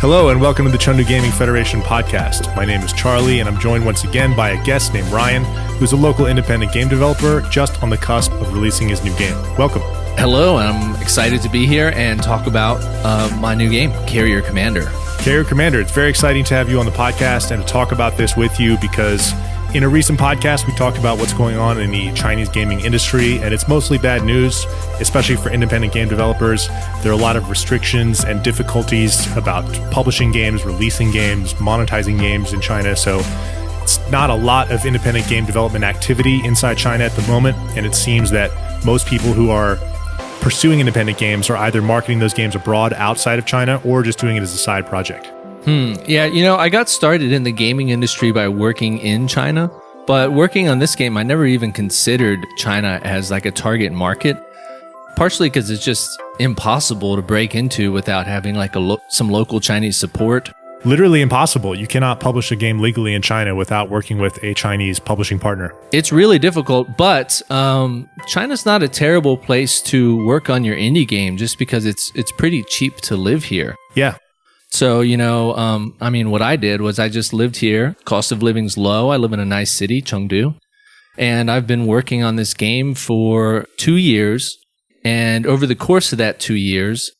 Hello and welcome to the Chengdu Gaming Federation podcast. My name is Charlie and I'm joined once again by a guest named Ryan, who's a local independent game developer just on the cusp of releasing his new game. Welcome. Hello, I'm excited to be here and talk about my new game, Carrier Commander. Carrier Commander, it's very exciting to have you on the podcast and to talk about this with you because in a recent podcast, we talked about what's going on in the Chinese gaming industry, and it's mostly bad news, especially for independent game developers. There are a lot of restrictions and difficulties about publishing games, releasing games, monetizing games in China, so it's not a lot of independent game development activity inside China at the moment, and it seems that most people who are pursuing independent games are either marketing those games abroad outside of China or just doing it as a side project. Yeah, I got started in the gaming industry by working in China, but working on this game, I never even considered China as like a target market, partially because it's just impossible to break into without having like some local Chinese support. Literally impossible. You cannot publish a game legally in China without working with a Chinese publishing partner. It's really difficult, but China's not a terrible place to work on your indie game just because it's pretty cheap to live here. Yeah. So, what I did was I just lived here. Cost of living's low. I live in a nice city, Chengdu. And I've been working on this game for 2 years. And over the course of that 2 years,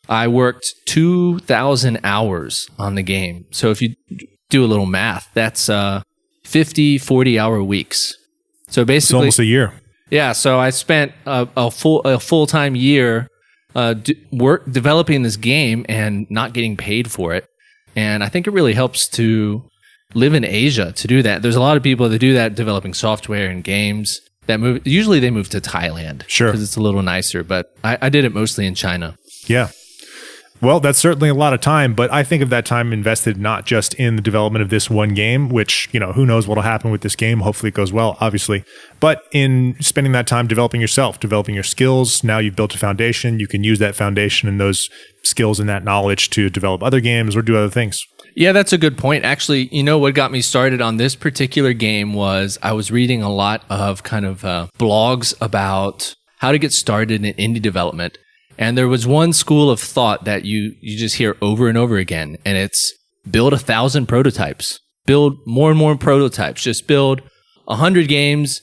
I worked 2,000 hours on the game. So if you do a little math, that's 50, 40-hour weeks. So basically, it's almost a year. Yeah, so I spent a full-time year developing this game and not getting paid for it. And I think it really helps to live in Asia to do that. There's a lot of people that do that developing software and games that usually they move to Thailand. Sure. Because it's a little nicer, but I did it mostly in China. Yeah. Well, that's certainly a lot of time, but I think of that time invested not just in the development of this one game, which, who knows what'll happen with this game. Hopefully it goes well, obviously, but in spending that time developing yourself, developing your skills. Now you've built a foundation. You can use that foundation and those skills and that knowledge to develop other games or do other things. Yeah, that's a good point. Actually, what got me started on this particular game was I was reading a lot of kind of blogs about how to get started in indie development. And there was one school of thought that you just hear over and over again, and it's build 1,000 prototypes. Build more and more prototypes. Just build 100 games,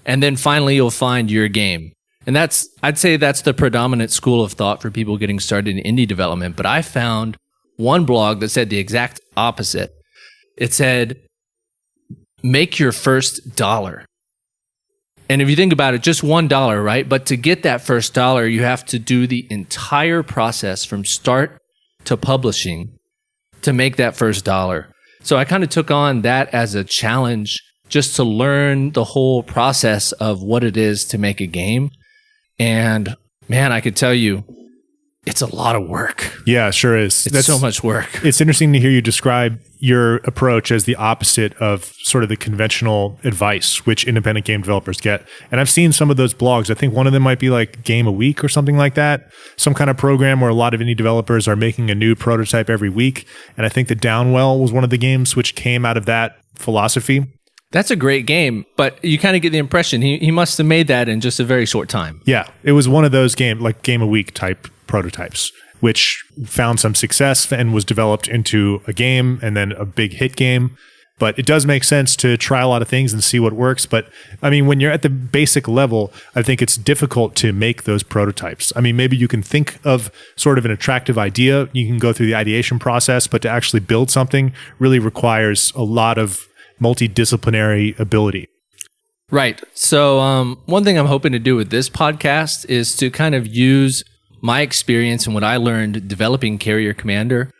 and then finally you'll find your game. And I'd say that's the predominant school of thought for people getting started in indie development. But I found one blog that said the exact opposite. It said, make your first dollar. And if you think about it, just $1, right? But to get that first dollar, you have to do the entire process from start to publishing to make that first dollar. So I kind of took on that as a challenge just to learn the whole process of what it is to make a game. And man, I could tell you, it's a lot of work. Yeah, it sure is. That's so much work. It's interesting to hear you describe your approach as the opposite of sort of the conventional advice which independent game developers get. And I've seen some of those blogs. I think one of them might be like Game a Week or something like that. Some kind of program where a lot of indie developers are making a new prototype every week. And I think the Downwell was one of the games which came out of that philosophy. That's a great game, but you kind of get the impression he must have made that in just a very short time. Yeah, it was one of those like Game a Week type prototypes, which found some success and was developed into a game and then a big hit game. But it does make sense to try a lot of things and see what works. But I mean, when you're at the basic level, I think it's difficult to make those prototypes. I mean, maybe you can think of sort of an attractive idea. You can go through the ideation process, but to actually build something really requires a lot of multidisciplinary ability. Right. So one thing I'm hoping to do with this podcast is to kind of use my experience and what I learned developing Carrier Commander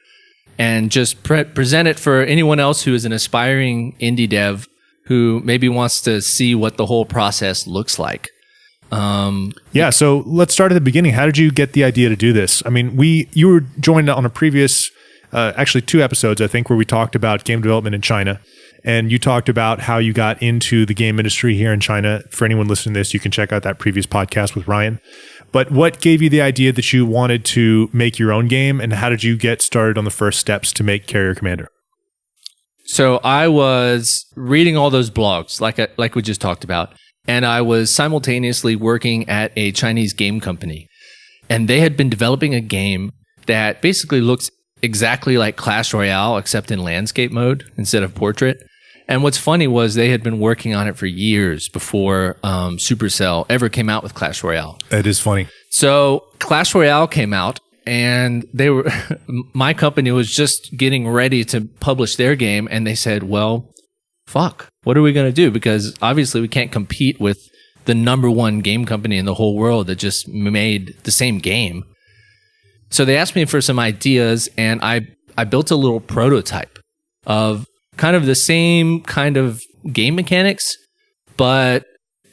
and just present it for anyone else who is an aspiring indie dev who maybe wants to see what the whole process looks like. So let's start at the beginning. How did you get the idea to do this? I mean, you were joined on a previous, actually 2 episodes, I think, where we talked about game development in China. And you talked about how you got into the game industry here in China. For anyone listening to this, you can check out that previous podcast with Ryan. But what gave you the idea that you wanted to make your own game, and how did you get started on the first steps to make Carrier Commander? So I was reading all those blogs, like we just talked about, and I was simultaneously working at a Chinese game company. And they had been developing a game that basically looks exactly like Clash Royale, except in landscape mode instead of portrait. And what's funny was they had been working on it for years before Supercell ever came out with Clash Royale. That is funny. So Clash Royale came out, and they were my company was just getting ready to publish their game, and they said, well, fuck, what are we going to do? Because obviously we can't compete with the number one game company in the whole world that just made the same game. So they asked me for some ideas, and I built a little prototype of kind of the same kind of game mechanics, but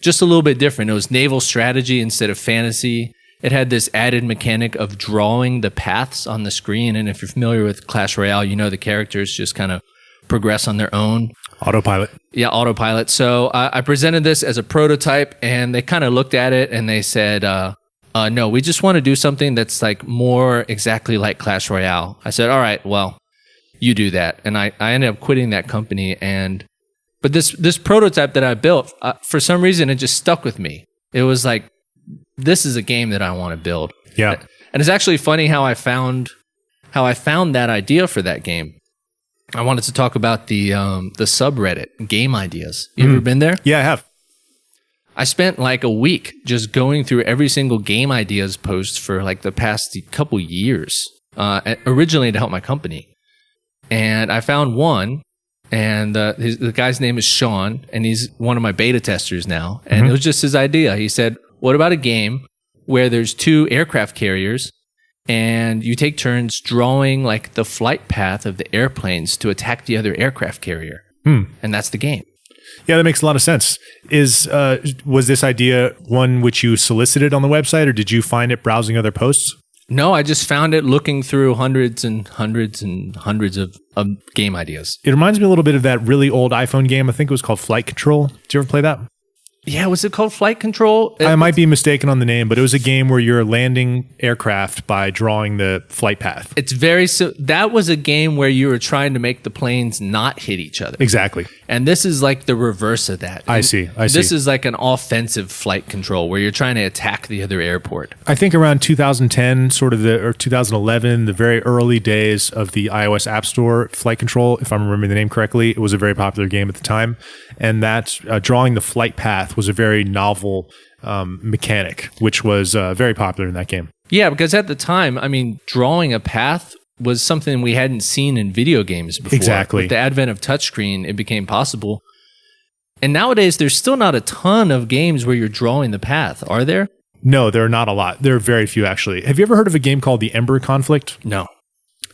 just a little bit different. It was naval strategy instead of fantasy. It had this added mechanic of drawing the paths on the screen. And if you're familiar with Clash Royale, you know the characters just kind of progress on their own. Autopilot. Yeah, autopilot. So I presented this as a prototype, and they kind of looked at it and they said, no, we just want to do something that's like more exactly like Clash Royale. I said, all right, well, you do that. And I ended up quitting that company. But this prototype that I built, for some reason, it just stuck with me. It was like, this is a game that I want to build. Yeah. And it's actually funny how I found that idea for that game. I wanted to talk about the subreddit, game ideas. You ever been there? Yeah, I have. I spent like a week just going through every single game ideas post for like the past couple years, originally to help my company. And I found one, and the guy's name is Sean, and he's one of my beta testers now. And it was just his idea. He said, what about a game where there's two aircraft carriers and you take turns drawing like the flight path of the airplanes to attack the other aircraft carrier? And that's the game. Yeah, that makes a lot of sense. Was this idea one which you solicited on the website, or did you find it browsing other posts? No, I just found it looking through hundreds and hundreds and hundreds of game ideas. It reminds me a little bit of that really old iPhone game. I think it was called Flight Control. Did you ever play that? Yeah, was it called Flight Control? I might be mistaken on the name, but it was a game where you're landing aircraft by drawing the flight path. It's that was a game where you were trying to make the planes not hit each other. Exactly. And this is like the reverse of that. I see. This is like an offensive flight control where you're trying to attack the other airport. I think around 2010, or 2011, the very early days of the iOS App Store, Flight Control, if I'm remembering the name correctly, it was a very popular game at the time. And that drawing the flight path was a very novel mechanic, which was very popular in that game. Yeah, because at the time, I mean, drawing a path was something we hadn't seen in video games before. Exactly. With the advent of touchscreen, it became possible. And nowadays, there's still not a ton of games where you're drawing the path, are there? No, there are not a lot. There are very few, actually. Have you ever heard of a game called the Ember Conflict? No.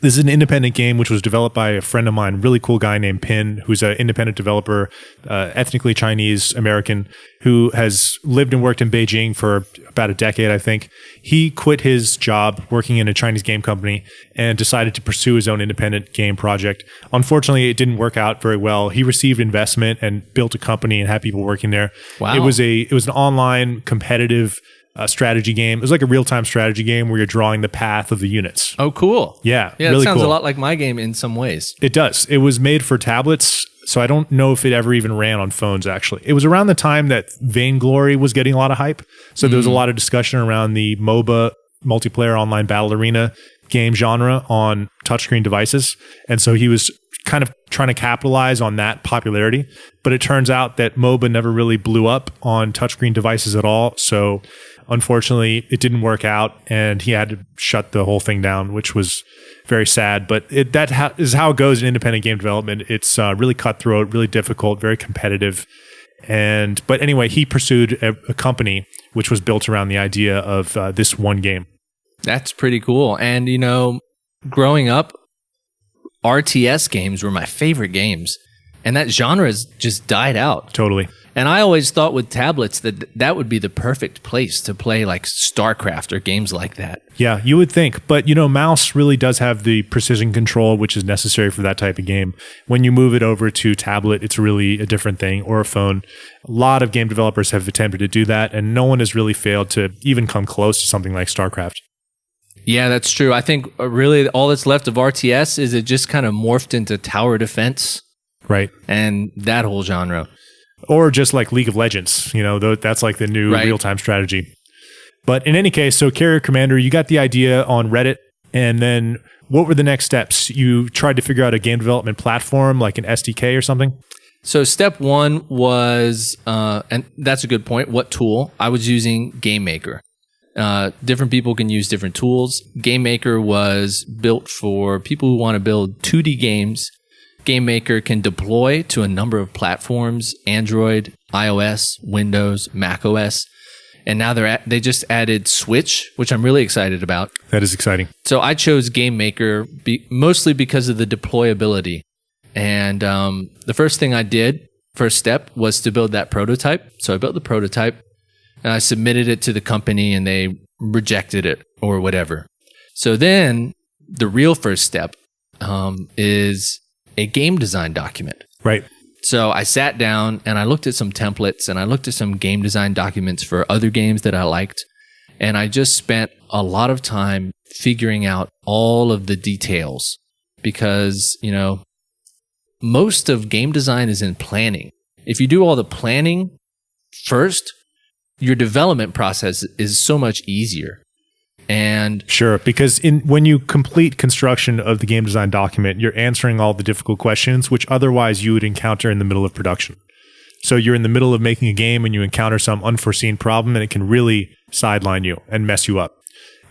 This is an independent game which was developed by a friend of mine, really cool guy named Pin, who's an independent developer, ethnically Chinese American, who has lived and worked in Beijing for about a decade, I think. He quit his job working in a Chinese game company and decided to pursue his own independent game project. Unfortunately, it didn't work out very well. He received investment and built a company and had people working there. Wow. It was an online competitive strategy game. It was like a real-time strategy game where you're drawing the path of the units. Oh, cool. Yeah, Yeah, really it sounds cool. a lot like my game in some ways. It does. It was made for tablets, so I don't know if it ever even ran on phones, actually. It was around the time that Vainglory was getting a lot of hype, so there was a lot of discussion around the MOBA, multiplayer online battle arena game genre on touchscreen devices, and so he was kind of trying to capitalize on that popularity, but it turns out that MOBA never really blew up on touchscreen devices at all, so unfortunately, it didn't work out, and he had to shut the whole thing down, which was very sad. But that is how it goes in independent game development. It's really cutthroat, really difficult, very competitive. But anyway, he pursued a company which was built around the idea of this one game. That's pretty cool. And, you know, growing up, RTS games were my favorite games. And that genre has just died out. Totally. And I always thought with tablets that would be the perfect place to play like StarCraft or games like that. Yeah, you would think. But, you know, mouse really does have the precision control, which is necessary for that type of game. When you move it over to tablet, it's really a different thing, or a phone. A lot of game developers have attempted to do that, and no one has really failed to even come close to something like StarCraft. Yeah, that's true. I think really all that's left of RTS is it just kind of morphed into tower defense. Right. And that whole genre. Or just like League of Legends, you know, that's like the new real-time strategy. But in any case, so Carrier Commander, you got the idea on Reddit, and then What were the next steps? You tried to figure out a game development platform like an SDK or something? So step one was, and that's a good point, what tool? I was using GameMaker. Different people can use different tools. GameMaker was built for people who want to build 2D games. GameMaker can deploy to a number of platforms, Android, iOS, Windows, macOS. And now they just added Switch, which I'm really excited about. That is exciting. So I chose GameMaker mostly because of the deployability. And the first thing I did, first step, was to build that prototype. So I built the prototype and I submitted it to the company and they rejected it or whatever. So then the real first step is a game design document. Right. So I sat down and I looked at some templates and I looked at some game design documents for other games that I liked. And I just spent a lot of time figuring out all of the details because, you know, most of game design is in planning. If you do all the planning first, your development process is so much easier. And sure, because when you complete construction of the game design document, you're answering all the difficult questions, which otherwise you would encounter in the middle of production. So you're in the middle of making a game and you encounter some unforeseen problem and it can really sideline you and mess you up.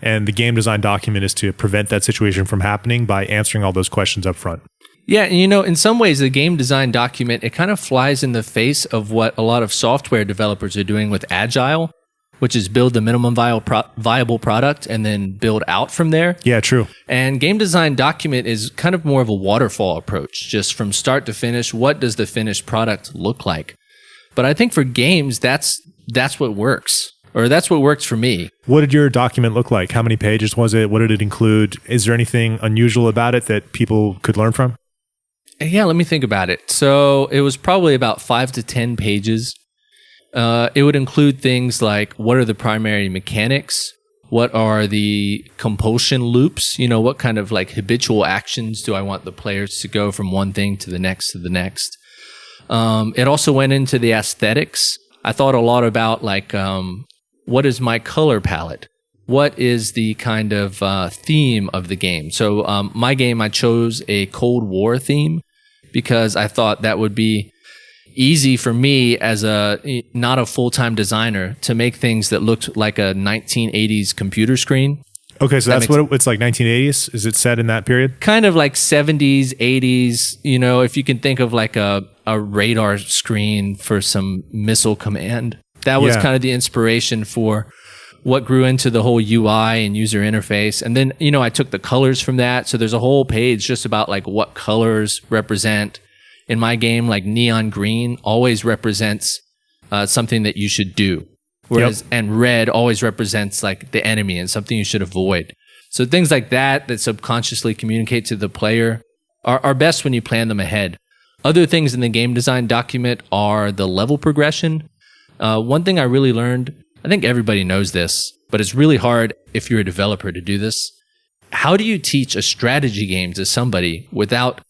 And the game design document is to prevent that situation from happening by answering all those questions up front. Yeah, and you know, in some ways, the game design document, it kind of flies in the face of what a lot of software developers are doing with Agile, which is build the minimum viable product and then build out from there. Yeah, true. And game design document is kind of more of a waterfall approach, just from start to finish. What does the finished product look like? But I think for games, that's what works, or that's what works for me. What did your document look like? How many pages was it? What did it include? Is there anything unusual about it that people could learn from? Yeah, let me think about it. So it was probably about 5 to 10 pages. It would include things like what are the primary mechanics? What are the compulsion loops? You know, what kind of like habitual actions do I want the players to go from one thing to the next to the next? It also went into the aesthetics. I thought a lot about like, what is my color palette? What is the kind of theme of the game? So my game, I chose a Cold War theme because I thought that would be easy for me as not a full-time designer to make things that looked like a 1980s computer screen. Okay, so that's what it's like 1980s? Is it set in that period? Kind of like 70s, 80s, you know, if you can think of like a radar screen for some missile command. That was kind of the inspiration for what grew into the whole UI and user interface. And then, you know, I took the colors from that. So there's a whole page just about like what colors represent. In my game, like neon green always represents something that you should do. Whereas, and red always represents like the enemy and something you should avoid. So things like that subconsciously communicate to the player are best when you plan them ahead. Other things in the game design document are the level progression. One thing I really learned, I think everybody knows this, but it's really hard if you're a developer to do this. How do you teach a strategy game to somebody without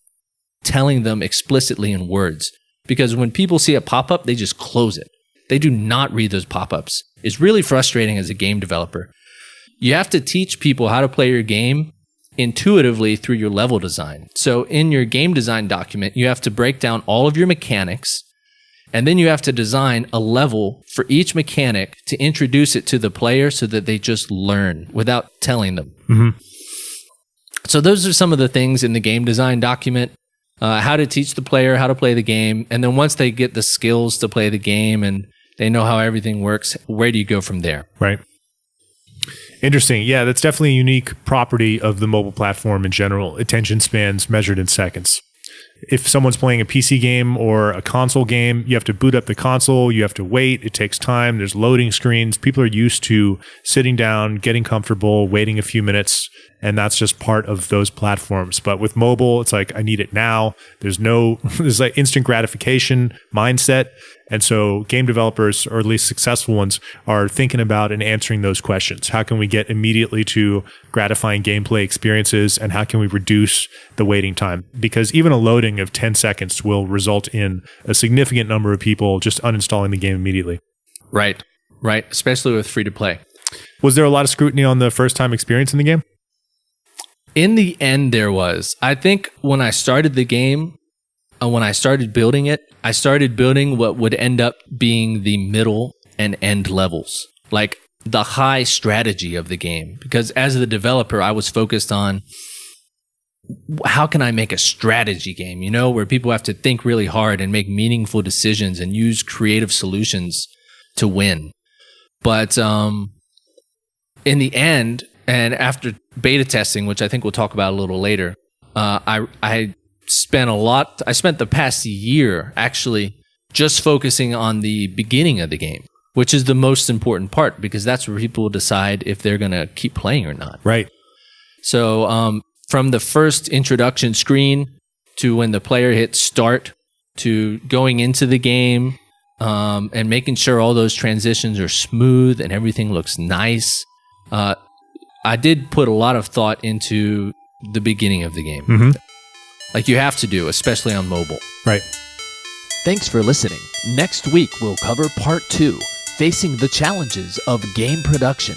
telling them explicitly in words? Because when people see a pop-up, they just close it. They do not read those pop-ups. It's really frustrating as a game developer. You have to teach people how to play your game intuitively through your level design. So in your game design document, you have to break down all of your mechanics, and then you have to design a level for each mechanic to introduce it to the player so that they just learn without telling them. Mm-hmm. So those are some of the things in the game design document. How to teach the player how to play the game. And then once they get the skills to play the game and they know how everything works, where do you go from there? Right. Interesting. Yeah, that's definitely a unique property of the mobile platform in general. Attention spans measured in seconds. If someone's playing a PC game or a console game, you have to boot up the console, you have to wait, it takes time, there's loading screens. People are used to sitting down, getting comfortable, waiting a few minutes, and that's just part of those platforms. But with mobile, it's like, I need it now. There's like instant gratification mindset. And so game developers, or at least successful ones, are thinking about and answering those questions. How can we get immediately to gratifying gameplay experiences, and how can we reduce the waiting time? Because even a loading of 10 seconds will result in a significant number of people just uninstalling the game immediately. Right. Especially with free to play. Was there a lot of scrutiny on the first time experience in the game? In the end, there was. I think when I started the game, when I started building it, I started building what would end up being the middle and end levels, like the high strategy of the game. Because as the developer, I was focused on how can I make a strategy game, you know, where people have to think really hard and make meaningful decisions and use creative solutions to win. But in the end, and after beta testing, which I think we'll talk about a little later, I spent the past year actually just focusing on the beginning of the game, which is the most important part because that's where people decide if they're going to keep playing or not. Right. So from the first introduction screen to when the player hits start to going into the game and making sure all those transitions are smooth and everything looks nice. I did put a lot of thought into the beginning of the game. Mm-hmm. Like you have to do, especially on mobile. Right. Thanks for listening. Next week, we'll cover part 2, facing the challenges of game production.